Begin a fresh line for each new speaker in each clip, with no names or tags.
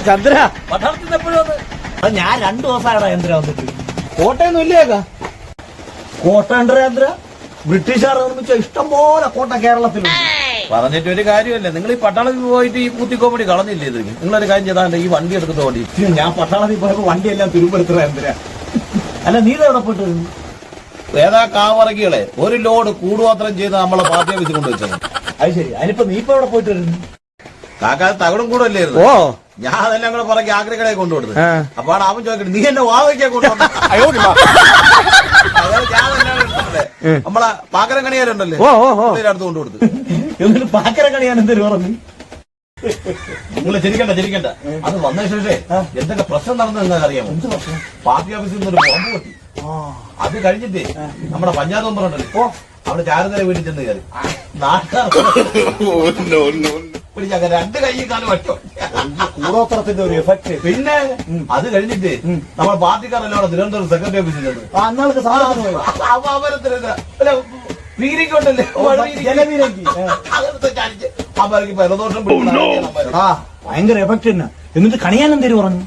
ചന്ദ്ര
പട്ടാളത്തിൽ എപ്പോഴും അത്
ഞാൻ 2 ദിവസമായടാ ചന്ദ്ര വന്നിട്ട്.
കോട്ടയൊന്നും ഇല്ലേക്കാ?
കോട്ട ഉണ്ട് ചന്ദ്ര. ബ്രിട്ടീഷുകാർ നിർമ്മിച്ച ഇഷ്ടംപോലെ കോട്ട കേരളത്തിലുണ്ട്.
പറഞ്ഞിട്ട് ഒരു കാര്യമല്ലേ, നിങ്ങൾ ഈ പട്ടാളത്തിൽ പോയിട്ട് ഈ കുത്തിക്കോമഡി കളഞ്ഞില്ലേ? ഇത് നിങ്ങളൊരു കാര്യം ചെയ്താണ്ട് ഈ വണ്ടി എടുത്തിട്ട് ഓടി.
ഞാൻ പട്ടാളത്തിൽ പോയപ്പോ വണ്ടിയെല്ലാം തുരുമ്പെടുത്ത ചന്ദ്ര. അല്ല നീ എവിടെ പോയിട്ട് വരുന്നു?
ഏതാ കാവറക്കികളെ ഒരു ലോഡ് കൂടുപാത്രം ചെയ്ത് നമ്മളെ പാർട്ടി ഓഫീസിൽ കൊണ്ടുവച്ചത്.
അത് ശരി. അതിനിപ്പോ നീ ഇപ്പൊ എവിടെ പോയിട്ട് വരുന്നു?
കാക്കാ തകടും കൂടല്ലായിരുന്നു.
ഓ
ഞാൻ അതെല്ലാം കൂടെ പുറകെ ആഗ്രഹങ്ങളെ കൊണ്ടുകൊടുത്തു. അപ്പൊ അവൻ ചോദിക്കട്ടെ, നീ എന്നെ വാവയ്ക്കാൻ കൊണ്ടുവന്നു? നമ്മളെ പാക്കരം കണിയാരുണ്ടല്ലേ, അടുത്ത് കൊണ്ടുകൊടുത്തു.
എന്നിട്ട് പാക്കര കണിയാൻ എന്തൊരു പറഞ്ഞു?
നിങ്ങൾ ചിരിക്കണ്ട. അത് വന്ന ശേഷേ എന്തൊക്കെ പ്രശ്നം നടന്നത് നിങ്ങൾക്ക് അറിയാമോ? പാർട്ടി ഓഫീസിൽ നിന്നൊരു ബോംബ് പൊട്ടി. അത് കഴിഞ്ഞിട്ട് നമ്മുടെ പഞ്ചായത്ത് മെമ്പർ ഉണ്ടല്ലോ, അവിടെ ചാരുതല വീട്ടിൽ ചെന്ന് കയറി നാട്ടുകാർ 2 കൈ കാലം വച്ചോ.
കൂടോത്രത്തിന്റെ ഒരു എഫക്ട്.
പിന്നെ അത് കഴിഞ്ഞിട്ട് നമ്മുടെ പാർട്ടിക്കാരെല്ലാം തിരുവനന്തപുരം സെക്രട്ടറി ഓഫീസിൽ ചെന്ന്
അന്നാൾക്ക്
വീരിക്കൊണ്ടല്ലേ
ഭയങ്കര എഫക്ട് തന്നെ. എന്നിട്ട് കണിയാൻ എന്തേലും പറഞ്ഞു?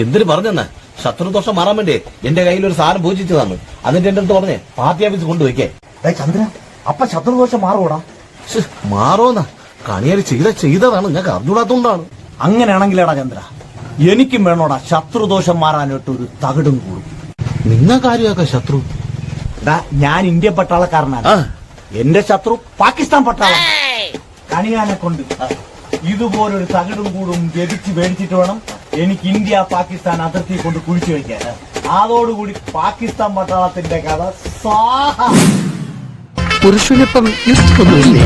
എന്തിനു പറഞ്ഞെന്നാ, ശത്രുദോഷം മാറാൻ വേണ്ടി എന്റെ കയ്യിൽ ഒരു സാധനം പൂജിച്ചതാണ്. എന്നിട്ട് എന്റെ അടുത്ത് പറഞ്ഞേ പാർട്ടി ഓഫീസ് കൊണ്ടുവയ്ക്കേ.
ചന്ദ്ര അപ്പൊ ശത്രുദോഷം മാറൂടാ?
മാറോന്നാ കണിയാൽ ചെയ്തതാണ്, നിങ്ങൾക്ക് അറിഞ്ഞൂടാത്തോണ്ടാണ്.
അങ്ങനെയാണെങ്കിലേടാ ചന്ദ്ര എനിക്കും വേണോടാ ശത്രുദോഷം മാറാനായിട്ട് ഒരു തകിടും കൂടും.
നിങ്ങൾക്കാര്യൊക്കെ ശത്രു?
ഞാൻ ഇന്ത്യ പട്ടാളക്കാരനാണ്. എന്റെ ശത്രു പാകിസ്ഥാൻ പട്ടാളം. കണിയാനെ കൊണ്ട് ഇതുപോലൊരു തകിടും കൂടും ലഭിച്ച് മേടിച്ചിട്ട് വേണം എനിക്ക് ഇന്ത്യ പാകിസ്ഥാൻ അതിർത്തി കൊണ്ട് കുഴിച്ചു വയ്ക്കാൻ. അതോടുകൂടി പാകിസ്ഥാൻ പട്ടാളത്തിന്റെ കഥ സാഹ.
പുരുഷനിപ്പം ഇഷ്ടമൊന്നുമില്ലേ?